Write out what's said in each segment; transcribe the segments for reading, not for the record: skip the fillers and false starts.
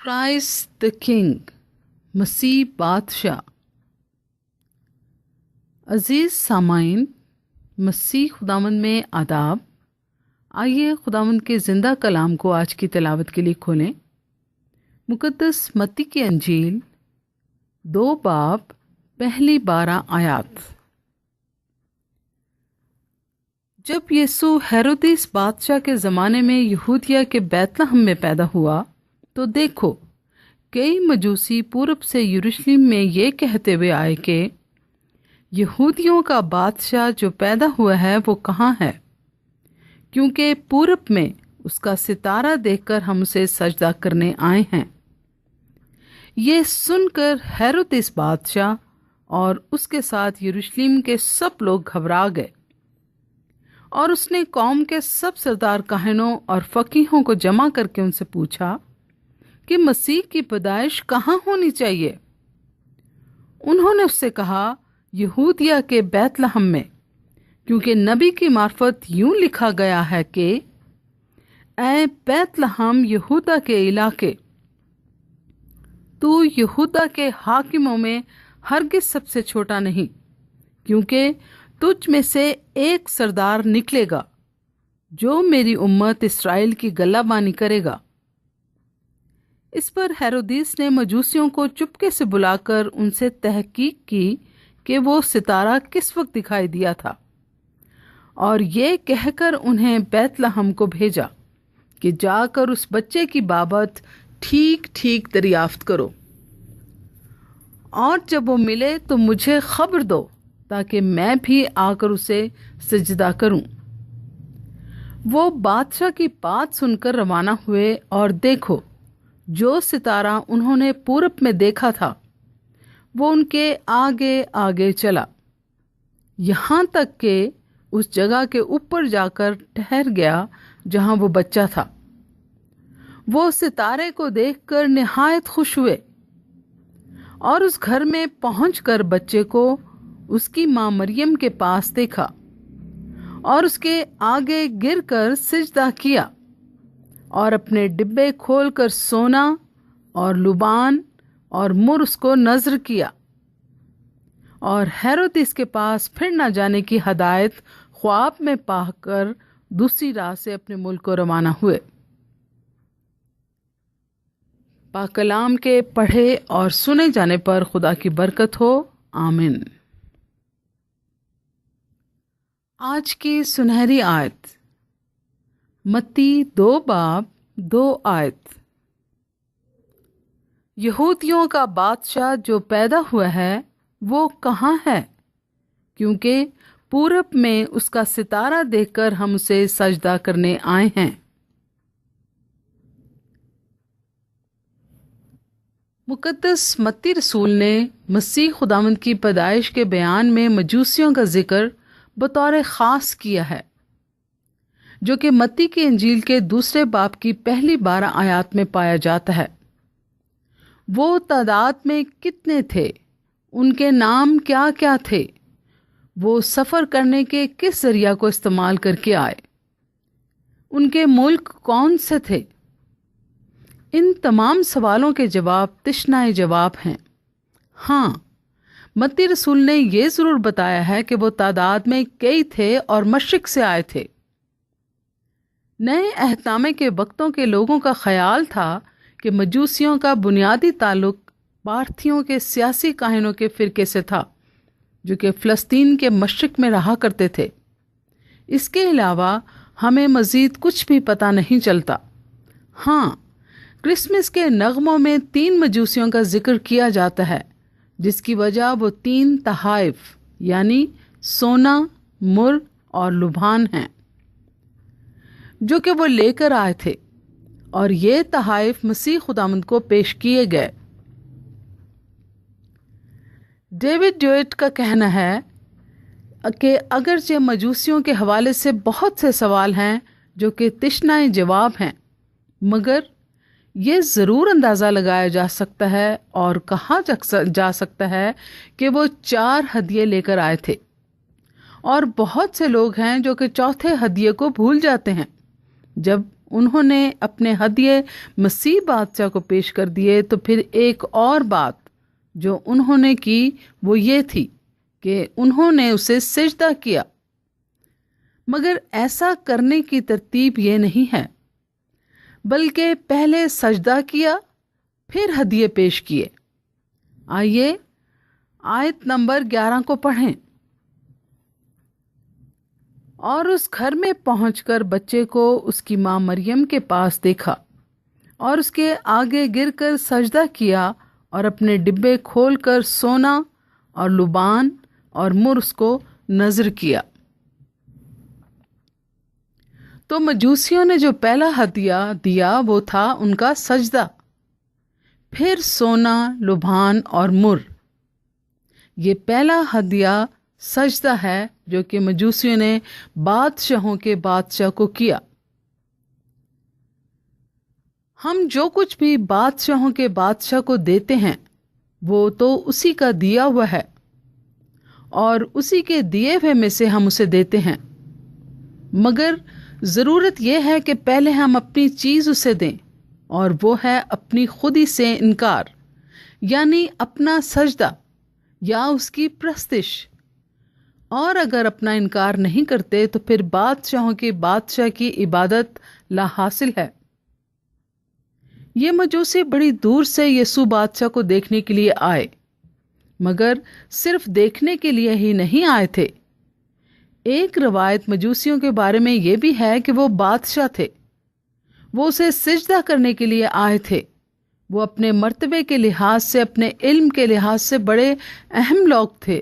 Christ the King, मसीह बादशाह। अजीज़ सामाइन, मसीह खुदावंद में आदाब। आइए खुदावंद के ज़िंदा कलाम को आज की तिलावत के लिए खोलें। मुकद्दस मत्ती की अंजील 2 बाब पहली 12 आयात। जब यीशु हेरोदेस बादशाह के ज़माने में यहूदिया के बैतलहम में पैदा हुआ तो देखो, कई मजूसी पूरब से यरूशलेम में ये कहते हुए आए कि यहूदियों का बादशाह जो पैदा हुआ है वो कहाँ है, क्योंकि पूरब में उसका सितारा देखकर हम उसे सजदा करने आए हैं। ये सुनकर हेरोदेस बादशाह और उसके साथ यरूशलेम के सब लोग घबरा गए और उसने कौम के सब सरदार काहनों और फकीहों को जमा करके उनसे पूछा कि मसीह की पैदाइश कहाँ होनी चाहिए। उन्होंने उससे कहा, यहूदिया के बैतलहम में, क्योंकि नबी की मार्फत यूं लिखा गया है कि ऐ बैतलहम यहूदा के इलाके, तू यहूदा के हाकिमों में हरगिज सबसे छोटा नहीं, क्योंकि तुझ में से एक सरदार निकलेगा जो मेरी उम्मत इस्राएल की गल्लाबानी करेगा। इस पर हेरोदेस ने मजूसियों को चुपके से बुलाकर उनसे तहकीक की कि वो सितारा किस वक्त दिखाई दिया था, और ये कहकर उन्हें बैतलहम को भेजा कि जाकर उस बच्चे की बाबत ठीक ठीक दरियाफ्त करो, और जब वो मिले तो मुझे खबर दो ताकि मैं भी आकर उसे सजदा करूं। वो बादशाह की बात सुनकर रवाना हुए, और देखो, जो सितारा उन्होंने पूरब में देखा था वो उनके आगे आगे चला, यहाँ तक कि उस जगह के ऊपर जाकर ठहर गया जहाँ वो बच्चा था। वो सितारे को देखकर निहायत खुश हुए और उस घर में पहुंचकर बच्चे को उसकी माँ मरियम के पास देखा और उसके आगे गिरकर सिजदा किया और अपने डिब्बे खोलकर सोना और लुबान और मुर उसको नजर किया, और हेरोदेस के पास फिर न जाने की हदायत ख्वाब में पाकर दूसरी राह से अपने मुल्क को रवाना हुए। पाक कलाम के पढ़े और सुने जाने पर खुदा की बरकत हो, आमीन। आज की सुनहरी आयत मत्ती 2 बाब 2 आयत। यहूदियों का बादशाह जो पैदा हुआ है वो कहाँ है, क्योंकि पूरब में उसका सितारा देखकर हम उसे सजदा करने आए हैं। मुकद्दस मत्ती रसूल ने मसीह खुदावंद की पैदाइश के बयान में मजूसियों का जिक्र बतौर ख़ास किया है, जो कि मत्ती की इंजील के 2 बाब की पहली 12 आयात में पाया जाता है। वो तादाद में कितने थे, उनके नाम क्या क्या थे, वो सफ़र करने के किस जरिया को इस्तेमाल करके आए, उनके मुल्क कौन से थे, इन तमाम सवालों के जवाब तिश्नाए जवाब हैं। हाँ, मत्ती रसूल ने ये ज़रूर बताया है कि वो तादाद में कई थे और मशरिक से आए थे। नए अहदनामे के वक्तों के लोगों का ख्याल था कि मजूसियों का बुनियादी ताल्लुक पार्थियों के सियासी काहिनों के फ़िरके से था, जो कि फ़लस्तीन के मशरिक में रहा करते थे। इसके अलावा हमें मज़ीद कुछ भी पता नहीं चलता। हाँ, क्रिसमस के नगमों में 3 मजूसियों का जिक्र किया जाता है, जिसकी वजह वो 3 तहाइफ यानी सोना, मुर और लुभान हैं, जो कि वो लेकर आए थे, और ये तहाइफ मसीह खुदावंद को पेश किए गए। डेविड ड्यूइट का कहना है कि अगरचे मजूसियों के हवाले से बहुत से सवाल हैं जो कि तिश्नाए जवाब हैं, मगर ये ज़रूर अंदाज़ा लगाया जा सकता है और कहा जा सकता है कि वो 4 हदिये लेकर आए थे, और बहुत से लोग हैं जो कि चौथे हदिये को भूल जाते हैं जब انہوں نے اپنے ہدیے مسیح بادشاہ کو پیش کر دیے، تو پھر ایک اور بات جو انہوں نے کی وہ یہ تھی کہ انہوں نے اسے سجدہ کیا۔ مگر ایسا کرنے کی ترتیب یہ نہیں ہے، بلکہ پہلے سجدہ کیا پھر ہدیے پیش کیے۔ آئیے آیت نمبر 11 کو پڑھیں۔ اور اس گھر میں پہنچ کر بچے کو اس کی ماں مریم کے پاس دیکھا اور اس کے آگے گر کر سجدہ کیا اور اپنے ڈبے کھول کر سونا اور لبان اور مر اس کو نذر کیا۔ تو مجوسیوں نے جو پہلا ہدیہ دیا وہ تھا ان کا سجدہ، پھر سونا، لبان اور مر۔ یہ پہلا ہدیہ سجدہ ہے جو کہ مجوسیوں نے بادشاہوں کے بادشاہ کو کیا۔ ہم جو کچھ بھی بادشاہوں کے بادشاہ کو دیتے ہیں وہ تو اسی کا دیا ہوا ہے، اور اسی کے دیے ہوئے میں سے ہم اسے دیتے ہیں، مگر ضرورت یہ ہے کہ پہلے ہم اپنی چیز اسے دیں، اور وہ ہے اپنی خودی سے انکار، یعنی اپنا سجدہ یا اس کی پرستش۔ اور اگر اپنا انکار نہیں کرتے تو پھر بادشاہوں کے بادشاہ کی عبادت لا حاصل ہے۔ یہ مجوسی بڑی دور سے یسوع بادشاہ کو دیکھنے کے لیے آئے، مگر صرف دیکھنے کے لیے ہی نہیں آئے تھے۔ ایک روایت مجوسیوں کے بارے میں یہ بھی ہے کہ وہ بادشاہ تھے، وہ اسے سجدہ کرنے کے لیے آئے تھے۔ وہ اپنے مرتبے کے لحاظ سے، اپنے علم کے لحاظ سے بڑے اہم لوگ تھے،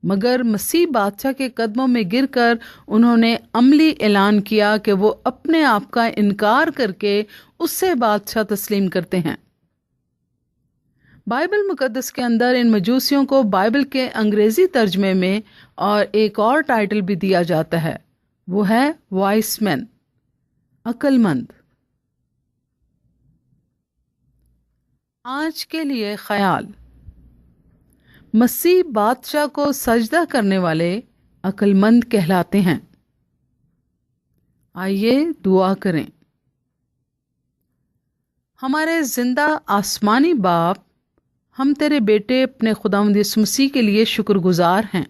مگر مسیح بادشاہ کے قدموں میں گر کر انہوں نے عملی اعلان کیا کہ وہ اپنے آپ کا انکار کر کے اس سے بادشاہ تسلیم کرتے ہیں۔ بائبل مقدس کے اندر ان مجوسیوں کو بائبل کے انگریزی ترجمے میں اور ایک اور ٹائٹل بھی دیا جاتا ہے، وہ ہے وائس مین، عقل مند۔ آج کے لیے خیال: مسیح بادشاہ کو سجدہ کرنے والے عقل مند کہلاتے ہیں۔ آئیے دعا کریں۔ ہمارے زندہ آسمانی باپ، ہم تیرے بیٹے اپنے خداوند یسوع مسیح کے لیے شکر گزار ہیں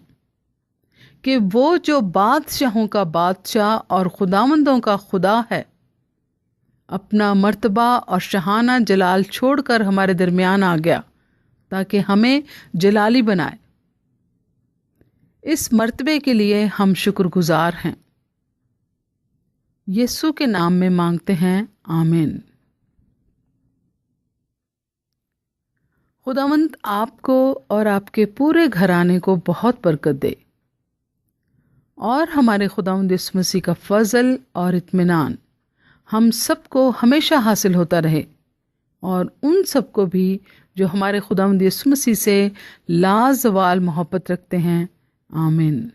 کہ وہ جو بادشاہوں کا بادشاہ اور خداوندوں کا خدا ہے، اپنا مرتبہ اور شاہانہ جلال چھوڑ کر ہمارے درمیان آ گیا تاکہ ہمیں جلالی بنائے۔ اس مرتبے کے لیے ہم شکر گزار ہیں۔ یسوع کے نام میں مانگتے ہیں، آمین۔ خداوند آپ کو اور آپ کے پورے گھرانے کو بہت برکت دے، اور ہمارے خداوند یسوع مسیح کا فضل اور اطمینان ہم سب کو ہمیشہ حاصل ہوتا رہے، اور ان سب کو بھی جو ہمارے خداوند یسوع مسیح سے لازوال محبت رکھتے ہیں، آمین۔